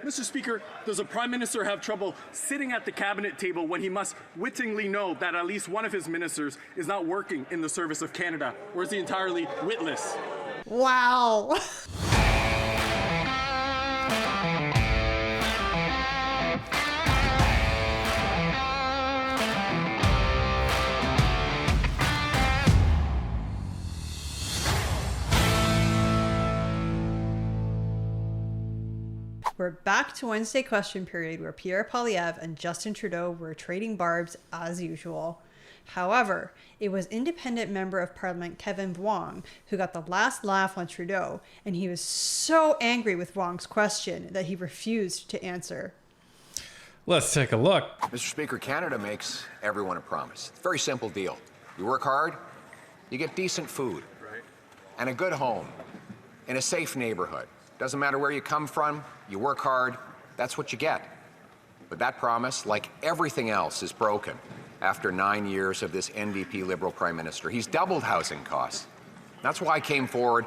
Mr. Speaker, does a Prime Minister have trouble sitting at the cabinet table when he must wittingly know that at least one of his ministers is not working in the service of Canada, or is he entirely witless? Wow. We're back to Wednesday question period where Pierre Poilievre and Justin Trudeau were trading barbs as usual. However, it was independent member of Parliament Kevin Vuong who got the last laugh on Trudeau, and he was so angry with Vuong's question that he refused to answer. Let's take a look. Mr. Speaker, Canada makes everyone a promise. It's a very simple deal. You work hard, you get decent food, and a good home in a safe neighborhood. Doesn't matter where you come from, you work hard, that's what you get. But that promise, like everything else, is broken after 9 years of this NDP Liberal Prime Minister. He's doubled housing costs. That's why I came forward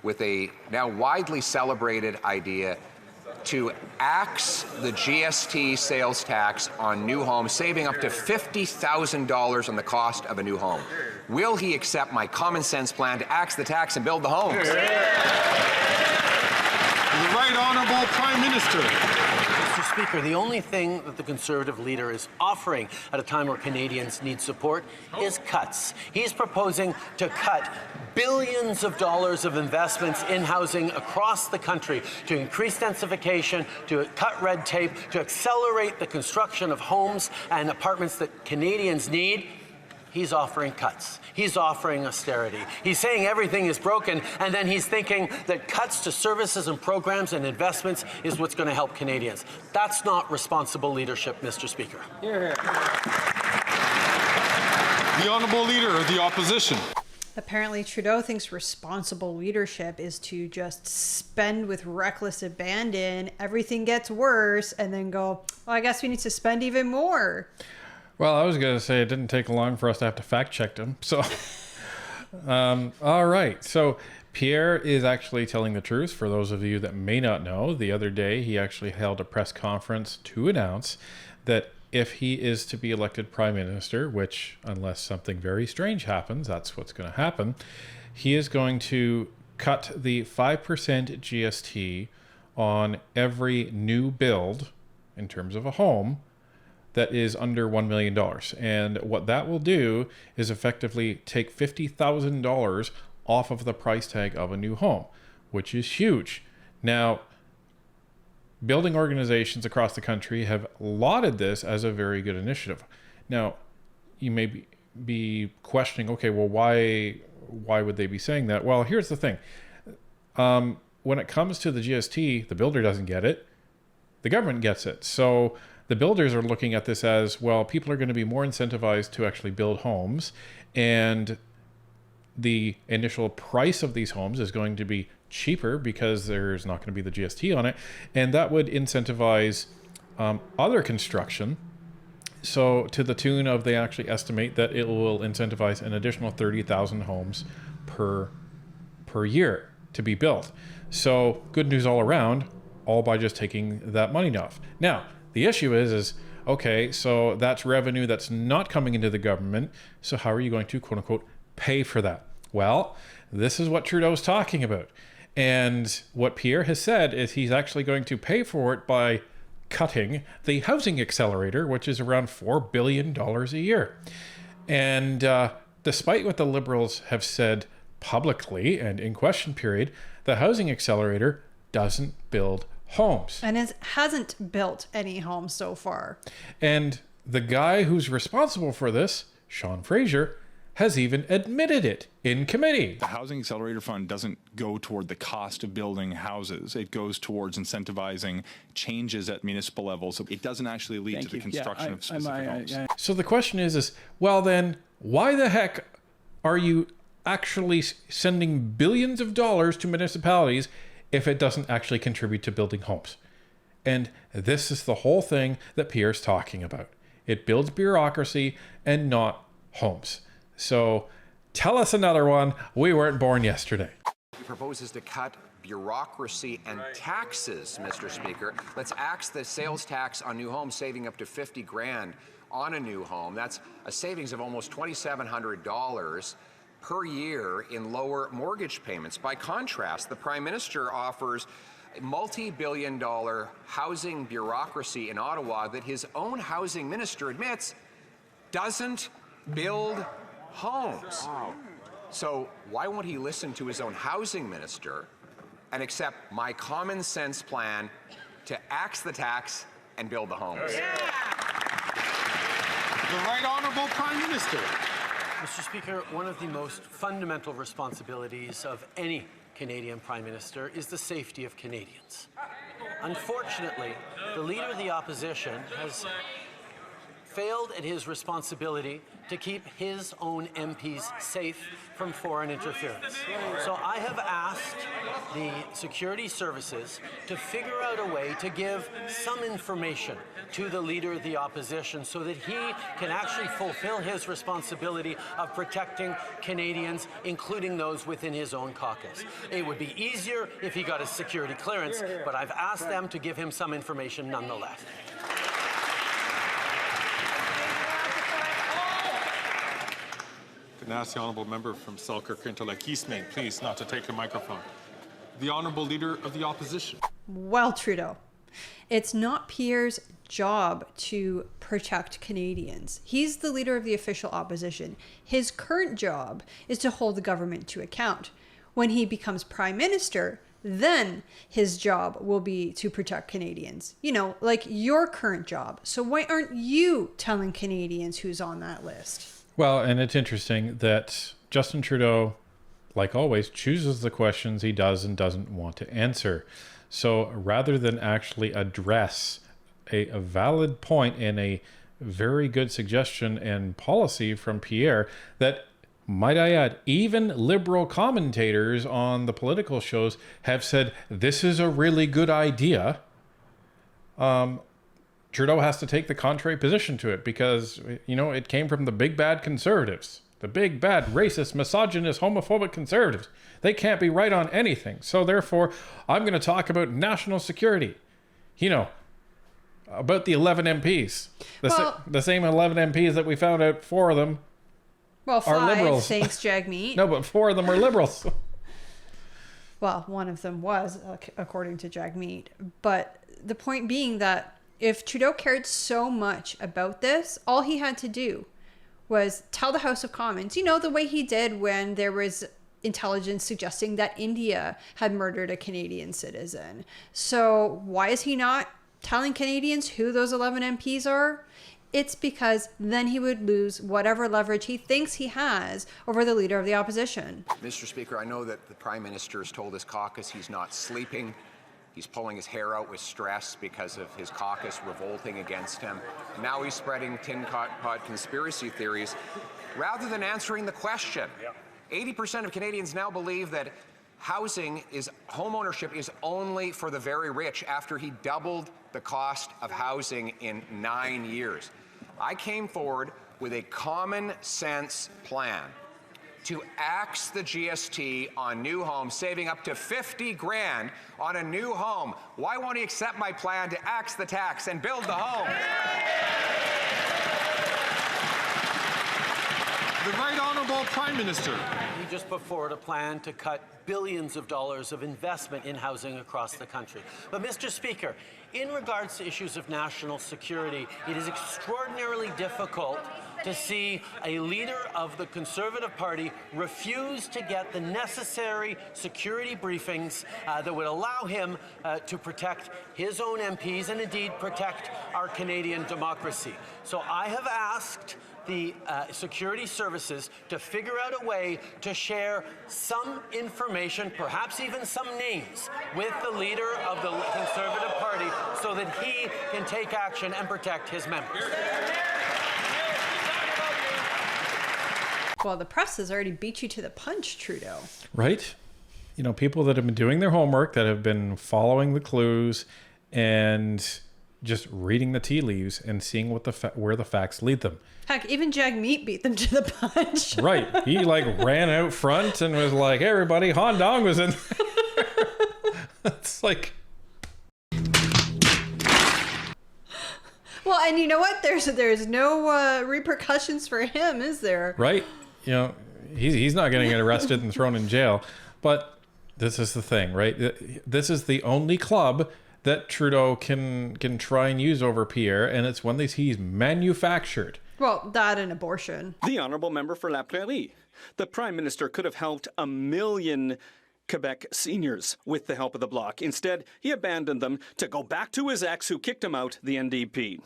with a now widely celebrated idea to axe the GST sales tax on new homes, saving up to $50,000 on the cost of a new home. Will he accept my common sense plan to axe the tax and build the homes? The Right Honourable Prime Minister. Mr. Speaker, the only thing that the Conservative leader is offering at a time where Canadians need support is cuts. He's proposing to cut billions of dollars of investments in housing across the country to increase densification, to cut red tape, to accelerate the construction of homes and apartments that Canadians need. He's offering cuts. He's offering austerity. He's saying everything is broken, and then he's thinking that cuts to services and programs and investments is what's going to help Canadians. That's not responsible leadership, Mr. Speaker. The Honourable Leader of the Opposition. Apparently, Trudeau thinks responsible leadership is to just spend with reckless abandon, everything gets worse, and then go, well, I guess we need to spend even more. Well, I was going to say it didn't take long for us to have to fact check them. So, all right. So Pierre is actually telling the truth. For those of you that may not know, the other day he actually held a press conference to announce that if he is to be elected Prime Minister, which unless something very strange happens, that's what's going to happen, he is going to cut the 5% GST on every new build in terms of a home that is under $1 million. And what that will do is effectively take $50,000 off of the price tag of a new home, which is huge. Now, building organizations across the country have lauded this as a very good initiative. Now, you may be questioning, okay, well, why would they be saying that? Well, here's the thing. When it comes to the GST, the builder doesn't get it. The government gets it. So the builders are looking at this as, well, people are going to be more incentivized to actually build homes, and the initial price of these homes is going to be cheaper because there's not going to be the GST on it, and that would incentivize other construction. So to the tune of, they actually estimate that it will incentivize an additional 30,000 homes per year to be built. So good news all around, all by just taking that money off. Now, the issue is okay, so that's revenue that's not coming into the government. So how are you going to, quote unquote, pay for that? Well, this is what Trudeau's talking about. And what Pierre has said is he's actually going to pay for it by cutting the housing accelerator, which is around $4 billion a year. And despite what the Liberals have said publicly and in question period, the housing accelerator doesn't build homes. And it hasn't built any homes so far. And the guy who's responsible for this, Sean Fraser, has even admitted it in committee. The Housing Accelerator Fund doesn't go toward the cost of building houses. It goes towards incentivizing changes at municipal levels. So it doesn't actually lead to the construction of specific homes. So the question is, well then, why the heck are you actually sending billions of dollars to municipalities if it doesn't actually contribute to building homes? And this is the whole thing that Pierre's talking about. It builds bureaucracy and not homes. So tell us another one. We weren't born yesterday. proposes to cut bureaucracy and taxes, Mr. Speaker. Let's axe the sales tax on new homes, saving up to 50 grand on a new home. That's a savings of almost $2,700 per year in lower mortgage payments. By contrast, the Prime Minister offers a multi-billion-dollar housing bureaucracy in Ottawa that his own housing minister admits doesn't build homes. Wow. So why won't he listen to his own housing minister and accept my common sense plan to axe the tax and build the homes? Yeah. The Right Honourable Prime Minister. Mr. Speaker, one of the most fundamental responsibilities of any Canadian Prime Minister is the safety of Canadians. Unfortunately, the Leader of the Opposition has failed at his responsibility to keep his own MPs safe from foreign interference. So I have asked the security services to figure out a way to give some information to the Leader of the Opposition so that he can actually fulfill his responsibility of protecting Canadians, including those within his own caucus. It would be easier if he got a security clearance, but I've asked them to give him some information nonetheless. Can I ask the honourable member from Selkirk into Eastmain, please, not to take the microphone. The honourable Leader of the Opposition. Well, Trudeau, it's not Pierre's job to protect Canadians. He's the Leader of the official opposition. His current job is to hold the government to account. When he becomes Prime Minister, then his job will be to protect Canadians. You know, like your current job. So why aren't you telling Canadians who's on that list? Well, and it's interesting that Justin Trudeau, like always, chooses the questions he does and doesn't want to answer. So rather than actually address a valid point and a very good suggestion and policy from Pierre that, might I add, even liberal commentators on the political shows have said, this is a really good idea, Trudeau has to take the contrary position to it because, you know, it came from the big bad conservatives, the big bad racist, misogynist, homophobic conservatives. They can't be right on anything. So therefore, I'm going to talk about national security, you know, about the 11 MPs, the same 11 MPs that we found out 4 of them are liberals. Thanks, Jagmeet. No, but 4 of them are liberals. Well, one of them was, according to Jagmeet. But the point being that if Trudeau cared so much about this, all he had to do was tell the House of Commons, you know, the way he did when there was intelligence suggesting that India had murdered a Canadian citizen. So why is he not telling Canadians who those 11 MPs are? It's because then he would lose whatever leverage he thinks he has over the Leader of the Opposition. Mr. Speaker, I know that the Prime Minister has told his caucus he's not sleeping. He's pulling his hair out with stress because of his caucus revolting against him. Now he's spreading tin pot conspiracy theories rather than answering the question. 80% of Canadians now believe that home ownership is only for the very rich after he doubled the cost of housing in 9 years. I came forward with a common sense plan to axe the GST on new homes, saving up to 50 grand on a new home. Why won't he accept my plan to axe the tax and build the home? The Right Honourable Prime Minister. He just put forward a plan to cut billions of dollars of investment in housing across the country. But, Mr. Speaker, in regards to issues of national security, it is extraordinarily difficult to see a leader of the Conservative Party refuse to get the necessary security briefings that would allow him to protect his own MPs and indeed protect our Canadian democracy. So I have asked the security services to figure out a way to share some information, perhaps even some names, with the leader of the Conservative Party so that he can take action and protect his members. Well, the press has already beat you to the punch, Trudeau. Right? You know, people that have been doing their homework, that have been following the clues and just reading the tea leaves and seeing what where the facts lead them. Heck, even Jagmeet beat them to the punch. Right. He like ran out front and was like, hey, everybody, Han Dong was in there. It's like... Well, and you know what? There's no repercussions for him, is there? Right. You know, he's not going to get arrested and thrown in jail. But this is the thing, right? This is the only club that Trudeau can try and use over Pierre, and it's one that he's manufactured. Well, that and abortion. The honourable member for La Prairie. The Prime Minister could have helped 1 million Quebec seniors with the help of the Bloc. Instead, he abandoned them to go back to his ex who kicked him out, the NDP.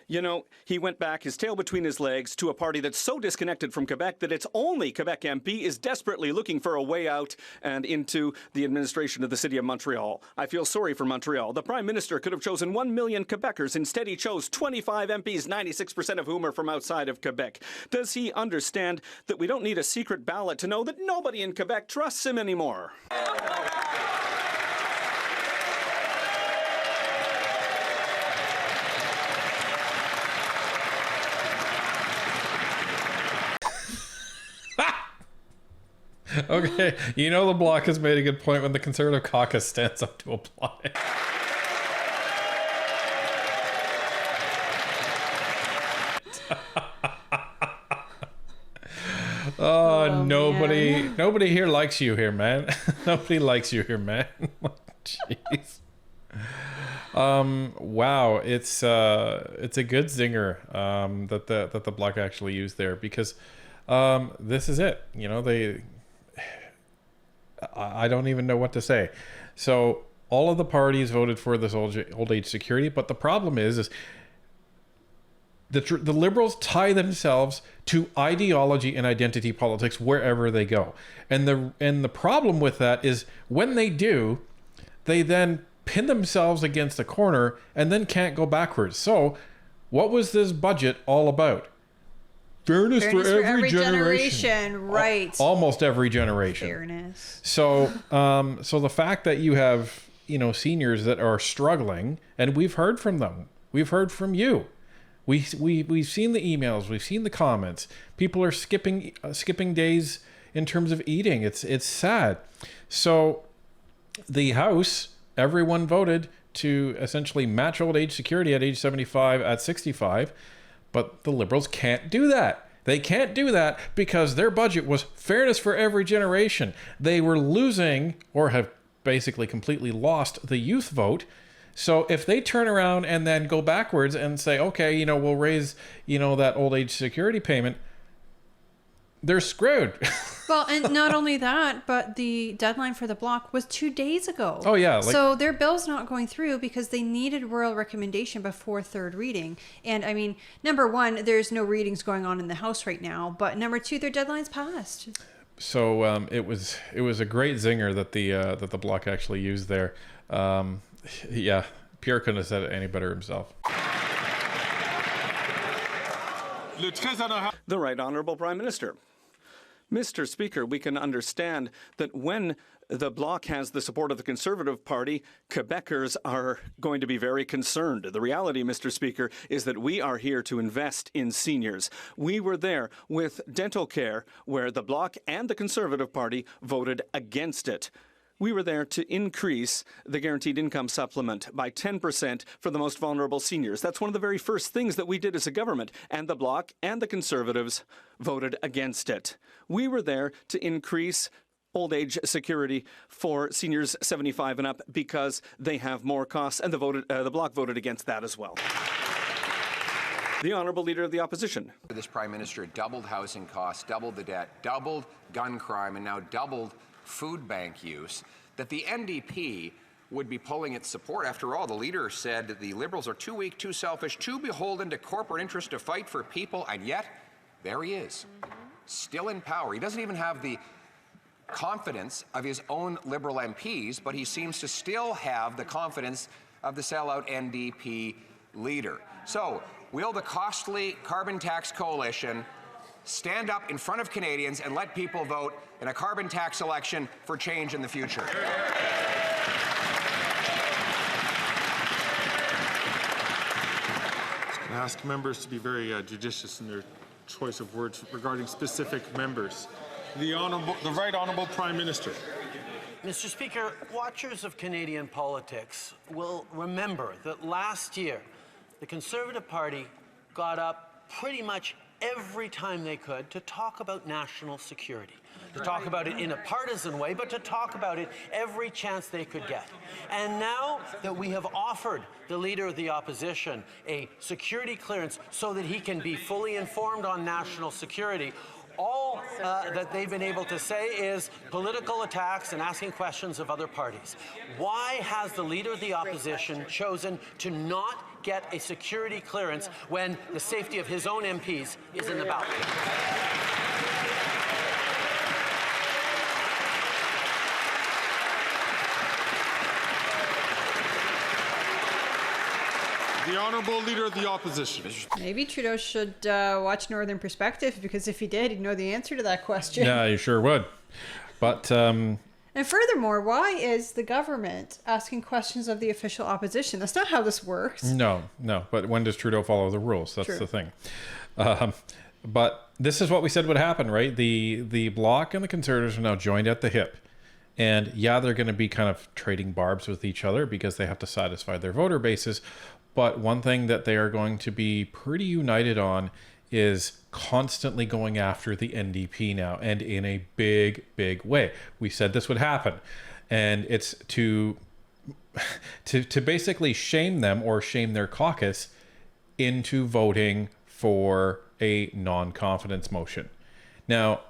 You know, he went back, his tail between his legs, to a party that's so disconnected from Quebec that its only Quebec MP is desperately looking for a way out and into the administration of the city of Montreal. I feel sorry for Montreal. The Prime Minister could have chosen 1 million Quebecers. Instead, he chose 25 MPs, 96% of whom are from outside of Quebec. Does he understand that we don't need a secret ballot to know that nobody in Quebec trusts him anymore? Okay, you know the Bloc has made a good point when the Conservative caucus stands up to apply. Nobody here likes you here, man. Nobody likes you here, man. Jeez. Wow, it's a good zinger that the Bloc actually used there, because this is it. You know, I don't even know what to say. So all of the parties voted for this old age security, but the problem is the Liberals tie themselves to ideology and identity politics wherever they go, and the problem with that is when they do, they then pin themselves against a corner and then can't go backwards. So what was this budget all about? Fairness for every generation. Right. Almost every generation. Fairness. So, so the fact that you have, you know, seniors that are struggling, and we've heard from them, we've heard from you, we've seen the emails, we've seen the comments. People are skipping days in terms of eating. It's sad. So, the House, everyone voted to essentially match old age security at age 75 at 65. But the Liberals can't do that. They can't do that because their budget was fairness for every generation. They were losing, or have basically completely lost, the youth vote. So if they turn around and then go backwards and say, okay, you know, we'll raise, you know, that old age security payment, they're screwed. Well, and not only that, but the deadline for the Bloc was 2 days ago. Oh, yeah. So their bill's not going through because they needed royal recommendation before third reading. And I mean, number one, there's no readings going on in the House right now. But number two, their deadline's passed. So it was a great zinger that the Bloc actually used there. Yeah, Pierre couldn't have said it any better himself. The Right Honourable Prime Minister. Mr. Speaker, we can understand that when the Bloc has the support of the Conservative Party, Quebecers are going to be very concerned. The reality, Mr. Speaker, is that we are here to invest in seniors. We were there with dental care, where the Bloc and the Conservative Party voted against it. We were there to increase the guaranteed income supplement by 10% for the most vulnerable seniors. That's one of the very first things that we did as a government, and the Bloc and the Conservatives voted against it. We were there to increase old age security for seniors 75 and up because they have more costs, and the Bloc voted against that as well. The Honourable Leader of the Opposition. This Prime Minister doubled housing costs, doubled the debt, doubled gun crime, and now doubled food bank use, that the NDP would be pulling its support. After all, the leader said that the Liberals are too weak, too selfish, too beholden to corporate interests to fight for people, and yet there he is, still in power. He doesn't even have the confidence of his own Liberal MPs, but he seems to still have the confidence of the sellout NDP leader. So, will the costly carbon tax coalition stand up in front of Canadians and let people vote in a carbon tax election for change in the future? I ask members to be very judicious in their choice of words regarding specific members. The Right Honourable Prime Minister. Mr. Speaker, watchers of Canadian politics will remember that last year, the Conservative Party got up pretty much every time they could to talk about national security, to talk about it in a partisan way, but to talk about it every chance they could get. And now that we have offered the Leader of the Opposition a security clearance so that he can be fully informed on national security, all that they've been able to say is political attacks and asking questions of other parties. Why has the Leader of the Opposition chosen to not get a security clearance when the safety of his own MPs is in the balance? The Honourable Leader of the Opposition. Maybe Trudeau should watch Northern Perspective, because if he did, he'd know the answer to that question. Yeah, you sure would. But and furthermore, why is the government asking questions of the official opposition? That's not how this works. no. But when does Trudeau follow the rules? That's True. the thing. But this is what we said would happen, right? The Bloc and the Conservatives are now joined at the hip. And yeah, they're going to be kind of trading barbs with each other because they have to satisfy their voter bases. But one thing that they are going to be pretty united on is constantly going after the NDP now, and in a big, big way. We said this would happen. And it's to basically shame them, or shame their caucus into voting for a non-confidence motion. Now,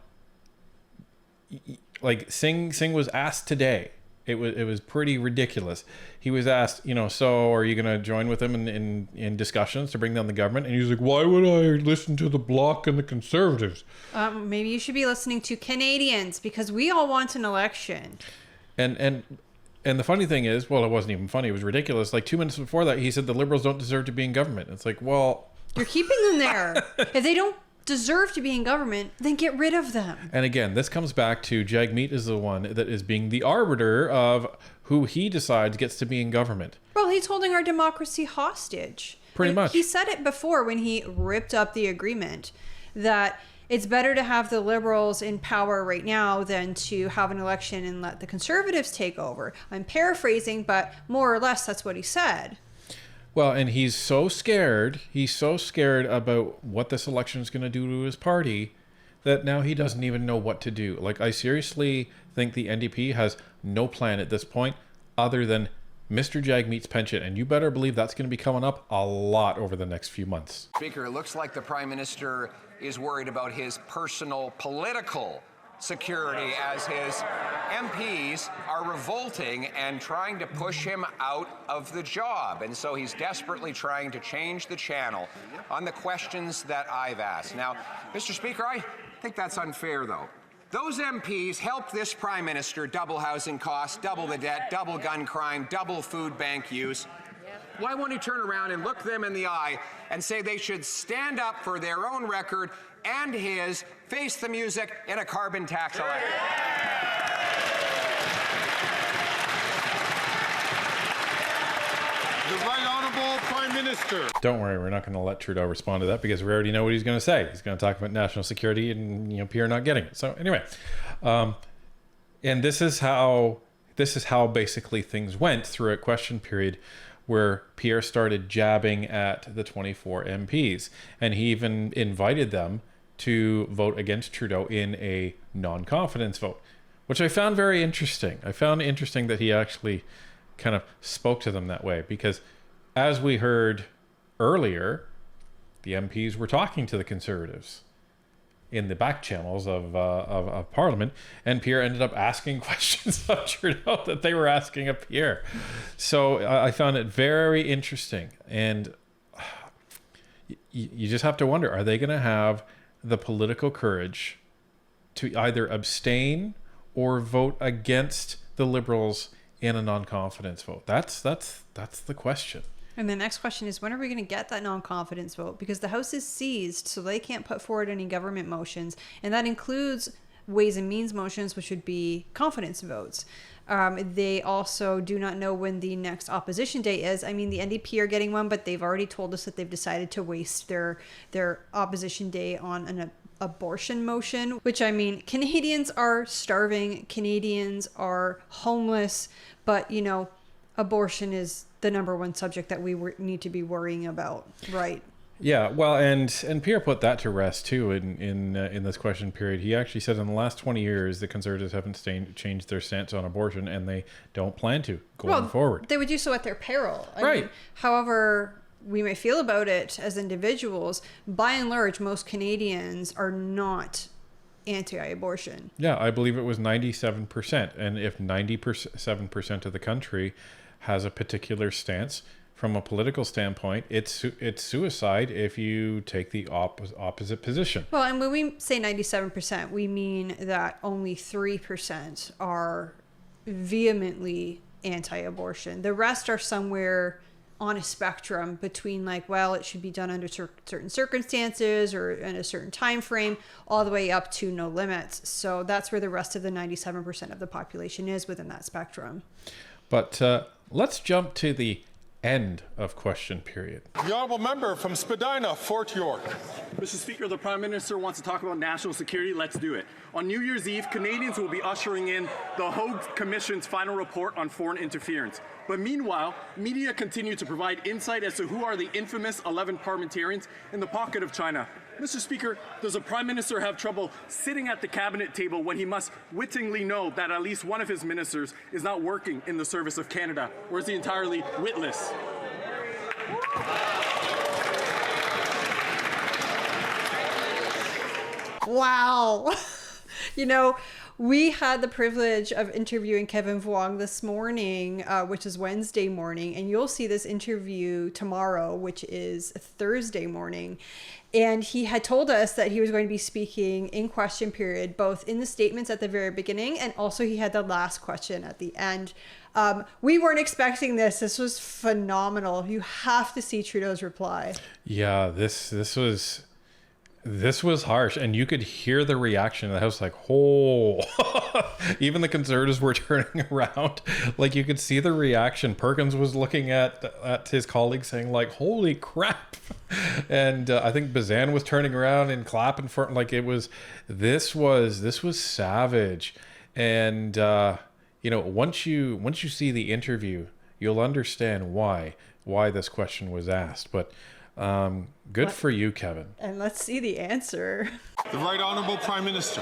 like Singh was asked today, it was pretty ridiculous. He was asked, so are you going to join with him in discussions to bring down the government? And he was like, why would I listen to the Bloc and the Conservatives? Maybe you should be listening to Canadians, because we all want an election. And the funny thing is, well, it wasn't even funny. It was ridiculous. Like 2 minutes before that, he said the Liberals don't deserve to be in government. It's like, well, you're keeping them there. If they don't deserve to be in government, then get rid of them. And again, this comes back to Jagmeet is the one that is being the arbiter of who he decides gets to be in government. Well, he's holding our democracy hostage. Pretty much. He said it before when he ripped up the agreement, that it's better to have the Liberals in power right now than to have an election and let the Conservatives take over. I'm paraphrasing, but more or less that's what he said. Well, and he's so scared about what this election is going to do to his party that now he doesn't even know what to do. Like, I seriously think the NDP has no plan at this point other than Mr. Jagmeet's pension. And you better believe that's going to be coming up a lot over the next few months. Speaker, it looks like the Prime Minister is worried about his personal political security as his MPs are revolting and trying to push him out of the job. And so he's desperately trying to change the channel on the questions that I've asked. Now, Mr. Speaker, I think that's unfair, though. Those MPs helped this Prime Minister double housing costs, double the debt, double gun crime, double food bank use. Why won't he turn around and look them in the eye and say they should stand up for their own record and his, face the music, in a carbon tax election? The Right Honourable Prime Minister. Don't worry, we're not going to let Trudeau respond to that because we already know what he's going to say. He's going to talk about national security and Pierre not getting it. So anyway, and this is how basically things went through a question period where Pierre started jabbing at the 24 MPs, and he even invited them to vote against Trudeau in a non-confidence vote, which I found very interesting. I found interesting that he actually kind of spoke to them that way, because as we heard earlier, the MPs were talking to the Conservatives in the back channels of Parliament, and Pierre ended up asking questions of Trudeau that they were asking of Pierre. So I found it very interesting, and you just have to wonder, are they going to have the political courage to either abstain or vote against the Liberals in a non-confidence vote? That's the question. And the next question is, when are we going to get that non-confidence vote? Because the House is seized, so they can't put forward any government motions. And that includes Ways and Means motions, which would be confidence votes. They also do not know when the next opposition day is. I mean, the NDP are getting one, but they've already told us that they've decided to waste their opposition day on an abortion motion, which, I mean, Canadians are starving, Canadians are homeless, but, you know, abortion is the number one subject that we need to be worrying about, right? Yeah, well, and Pierre put that to rest too in this question period. He actually said in the last 20 years the Conservatives haven't changed their stance on abortion, and they don't plan to going forward. They would do so at their peril. I Right. mean, however we may feel about it as individuals, by and large, most Canadians are not anti-abortion. Yeah, I believe it was 97%, and if 97% of the country has a particular stance, from a political standpoint, it's suicide if you take the opposite position. Well, and when we say 97%, we mean that only 3% are vehemently anti-abortion. The rest are somewhere on a spectrum between like, well, it should be done under certain circumstances or in a certain time frame, all the way up to no limits. So that's where the rest of the 97% of the population is within that spectrum. But let's jump to the end of question period. The honourable member from Spadina, Fort York. Mr. Speaker, the Prime Minister wants to talk about national security. Let's do it. On New Year's Eve, Canadians will be ushering in the Hogue Commission's final report on foreign interference. But meanwhile, media continue to provide insight as to who are the infamous 11 parliamentarians in the pocket of China. Mr. Speaker, does the Prime Minister have trouble sitting at the cabinet table when he must wittingly know that at least one of his ministers is not working in the service of Canada, or is he entirely witless? Wow. You know, we had the privilege of interviewing Kevin Vuong this morning, which is Wednesday morning, and you'll see this interview tomorrow, which is Thursday morning. And he had told us that he was going to be speaking in question period, both in the statements at the very beginning, and also he had the last question at the end. We weren't expecting this. This was phenomenal. You have to see Trudeau's reply. Yeah, this was harsh, and you could hear the reaction in the house, like, oh, even the Conservatives were turning around. Like, you could see the reaction. Perkins was looking at his colleague saying, like, holy crap. And I think Bazan was turning around and clapping for him. Like, this was savage. And, you know, once you see the interview, you'll understand why this question was asked. But good for you, Kevin. And let's see the answer. The Right Honourable Prime Minister.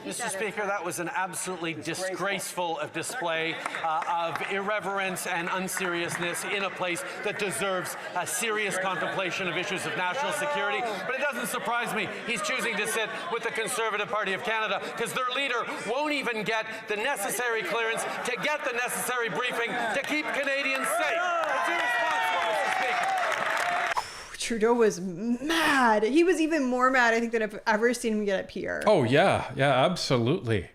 Mr. Speaker, that was an absolutely disgraceful display of irreverence and unseriousness in a place that deserves a serious contemplation of issues of national security. But it doesn't surprise me he's choosing to sit with the Conservative Party of Canada because their leader won't even get the necessary clearance to get the necessary briefing to keep Canadians safe. It's irresponsible, Mr. Speaker. Trudeau was mad. He was even more mad, I think, than I've ever seen him get at Pierre. Oh yeah, absolutely.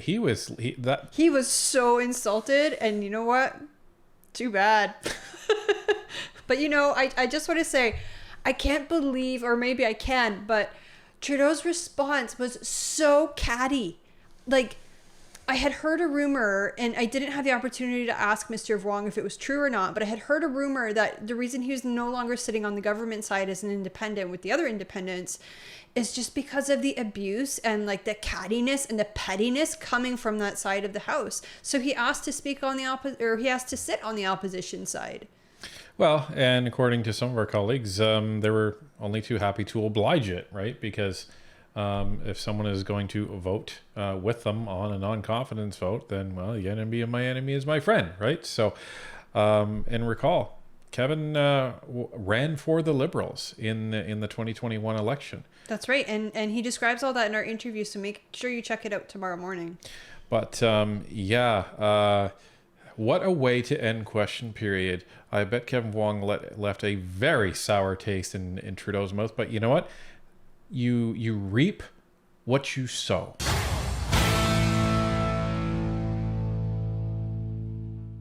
He was so insulted, and you know what? Too bad. But you know, I just want to say, I can't believe, or maybe I can, but Trudeau's response was so catty. Like, I had heard a rumor, and I didn't have the opportunity to ask Mr. Vuong if it was true or not, but I had heard a rumor that the reason he was no longer sitting on the government side as an independent with the other independents is just because of the abuse and like the cattiness and the pettiness coming from that side of the house. So he asked to speak on he asked to sit on the opposition side. Well, and according to some of our colleagues, they were only too happy to oblige it, right? Because if someone is going to vote with them on a non-confidence vote, then, well, the enemy of my enemy is my friend, right? So, and recall, Kevin ran for the Liberals in the 2021 election. That's right, and he describes all that in our interview, so make sure you check it out tomorrow morning. But what a way to end question period. I bet Kevin Vuong left a very sour taste in Trudeau's mouth, but you know what? You reap what you sow.